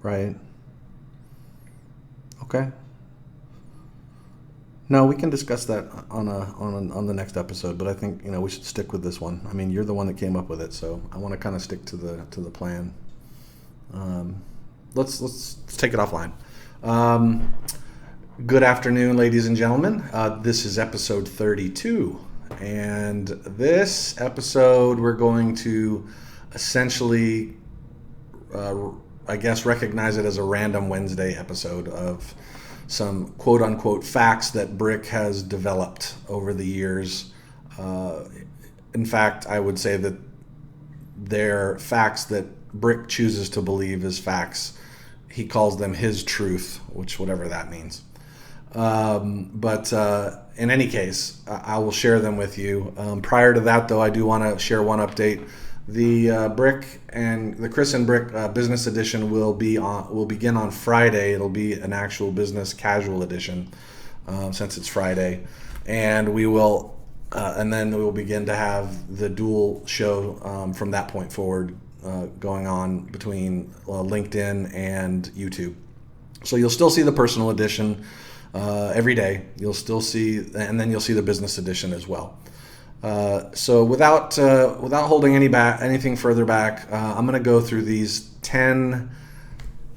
Right. Okay. No, we can discuss that on the next episode, but I think we should stick with this one. I mean, you're the one that came up with it, so I want to kind of stick to the plan. Um, let's take it offline. Um, Good afternoon, ladies and gentlemen. This is episode 32, and this episode we're going to essentially, I guess, recognize it as a random Wednesday episode of some quote-unquote facts that Brick has developed over the years. In fact, I would say that they're facts that Brick chooses to believe as facts. He calls them his truth, which whatever that means. But in any case, I will share them with you. Prior to that, though, I do want to share one update. The Brick and the Chris and Brick Business Edition will begin on Friday. It'll be an actual business casual edition since it's Friday, and we will, and then we will begin to have the dual show from that point forward going on between LinkedIn and YouTube. So you'll still see the personal edition. Every day you'll still see, and then you'll see the business edition as well. So without holding anything further back, I'm going to go through these 10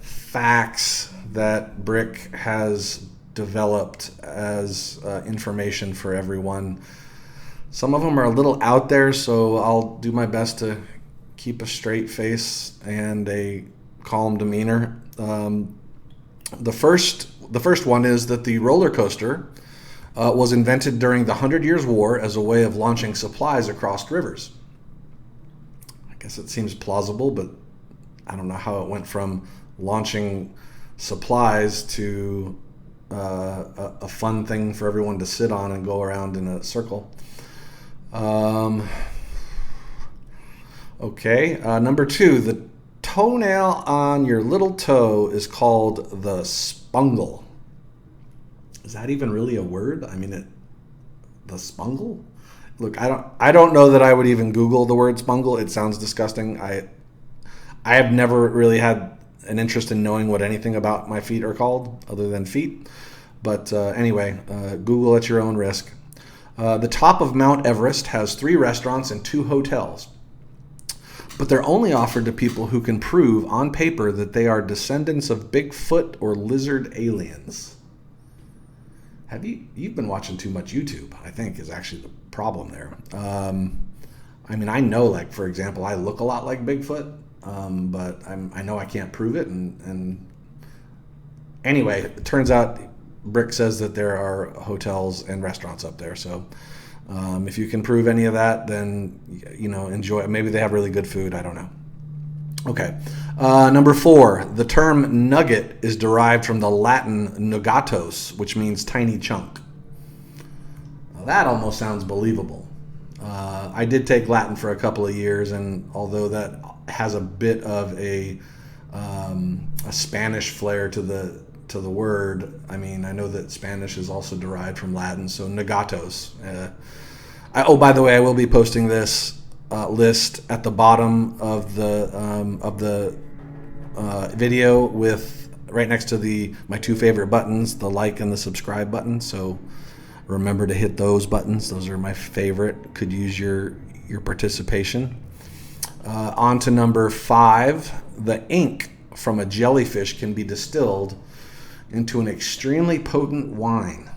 facts that Brick has developed as information for everyone. Some of them are a little out there, so I'll do my best to keep a straight face and a calm demeanor. The first one is that the roller coaster was invented during the 100 Years' War as a way of launching supplies across rivers. I guess it seems plausible, but I don't know how it went from launching supplies to a fun thing for everyone to sit on and go around in a circle. Okay, number 2, the toenail on your little toe is called the spungle. Is that even really a word? I mean, the spungle? Look, I don't know that I would even Google the word spungle. It sounds disgusting. I have never really had an interest in knowing what anything about my feet are called other than feet. But anyway, Google at your own risk. The top of Mount Everest has 3 restaurants and 2 hotels. But they're only offered to people who can prove on paper that they are descendants of Bigfoot or lizard aliens. You've been watching too much YouTube, I think, is actually the problem there. I mean, I know, like, for example, I look a lot like Bigfoot, but I know I can't prove it. And anyway, it turns out Brick says that there are hotels and restaurants up there. So if you can prove any of that, then, enjoy it. Maybe they have really good food. I don't know. Okay. Number 4, the term nugget is derived from the Latin Nugatos, which means tiny chunk. Now, that almost sounds believable. I did take Latin for a couple of years, and although that has a bit of a Spanish flair to the word, I mean, I know that Spanish is also derived from Latin, so Nugatos. By the way, I will be posting this list at the bottom of the video with right next to my 2 favorite buttons, the like and the subscribe button. So remember to hit those buttons. Those are my favorite. Could use your participation. On to number 5. The ink from a jellyfish can be distilled into an extremely potent wine.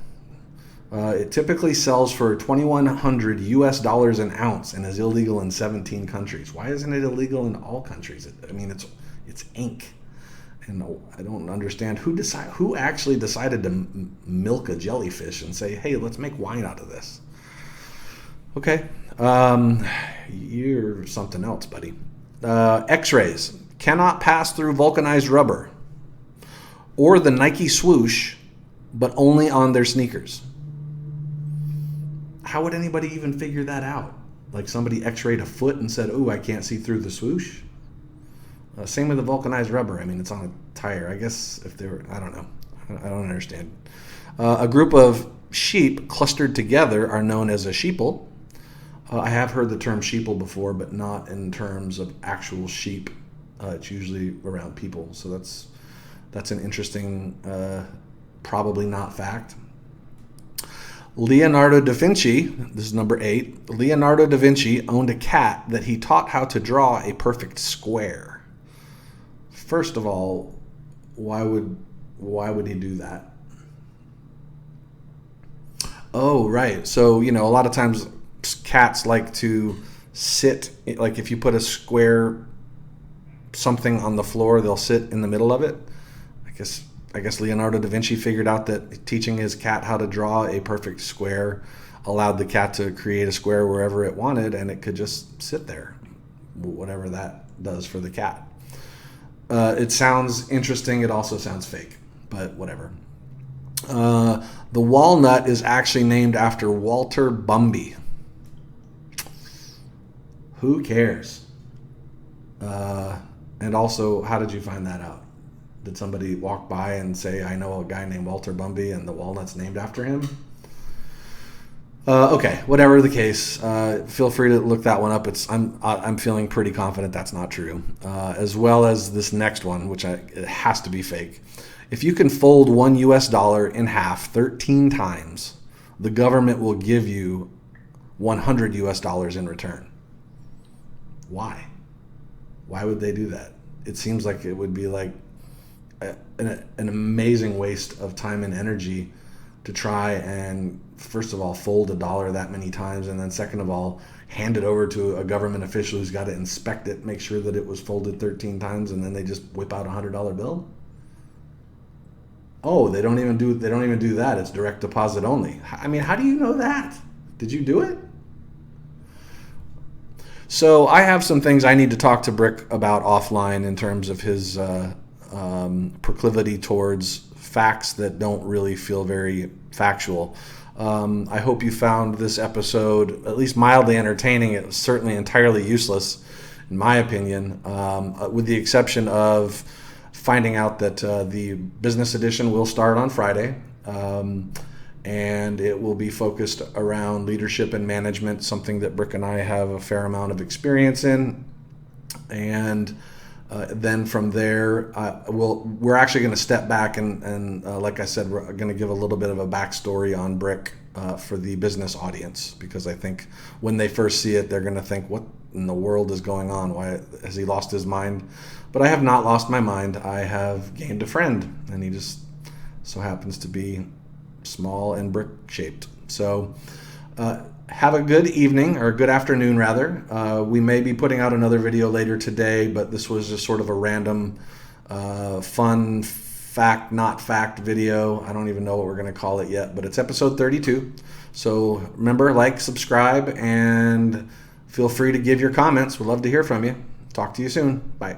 It typically sells for $2,100 an ounce and is illegal in 17 countries. Why isn't it illegal in all countries? I mean, it's ink, and I don't understand who actually decided to milk a jellyfish and say, "Hey, let's make wine out of this." Okay, you're something else, buddy. X-rays cannot pass through vulcanized rubber or the Nike Swoosh, but only on their sneakers. How would anybody even figure that out? Like somebody x-rayed a foot and said, "Oh, I can't see through the swoosh." Same with the vulcanized rubber. I mean, it's on a tire. I guess if they were, I don't know. I don't understand. A group of sheep clustered together are known as a sheeple. I have heard the term sheeple before, but not in terms of actual sheep. It's usually around people. So that's That's an interesting, probably not fact. Leonardo da Vinci, this is number 8. Leonardo da Vinci owned a cat that he taught how to draw a perfect square. First of all, why would he do that? Oh, right. So, a lot of times cats like to sit, like if you put a square something on the floor, they'll sit in the middle of it. I guess Leonardo da Vinci figured out that teaching his cat how to draw a perfect square allowed the cat to create a square wherever it wanted, and it could just sit there, whatever that does for the cat. It sounds interesting. It also sounds fake, but whatever. The walnut is actually named after Walter Bumby. Who cares? And also, how did you find that out? Did somebody walk by and say, I know a guy named Walter Bumby and the walnut's named after him? Okay, whatever the case, feel free to look that one up. I'm feeling pretty confident that's not true. As well as this next one, which it has to be fake. If you can fold $1 US in half 13 times, the government will give you $100 US in return. Why? Why would they do that? It seems like it would be like an amazing waste of time and energy to try and, first of all, fold a dollar that many times, and then second of all, hand it over to a government official who's got to inspect it, make sure that it was folded 13 times, and then they just whip out a $100 bill. Oh, they don't even do that. It's direct deposit only. I mean, how do you know that? Did you do it? So I have some things I need to talk to Brick about offline in terms of his proclivity towards facts that don't really feel very factual. I hope you found this episode at least mildly entertaining. It was certainly entirely useless, in my opinion, with the exception of finding out that the business edition will start on Friday. And it will be focused around leadership and management, something that Brick and I have a fair amount of experience in. And then from there, we're actually going to step back and like I said, we're going to give a little bit of a backstory on Brick for the business audience, because I think when they first see it, they're going to think, what in the world is going on? Why has he lost his mind? But I have not lost my mind. I have gained a friend, and he just so happens to be small and brick shaped. So have a good evening, or good afternoon rather. We may be putting out another video later today, but this was just sort of a random fun fact not fact video. I don't even know what we're going to call it yet, but it's episode 32. So remember, like, subscribe, and feel free to give your comments. We'd love to hear from you. Talk to you soon. Bye.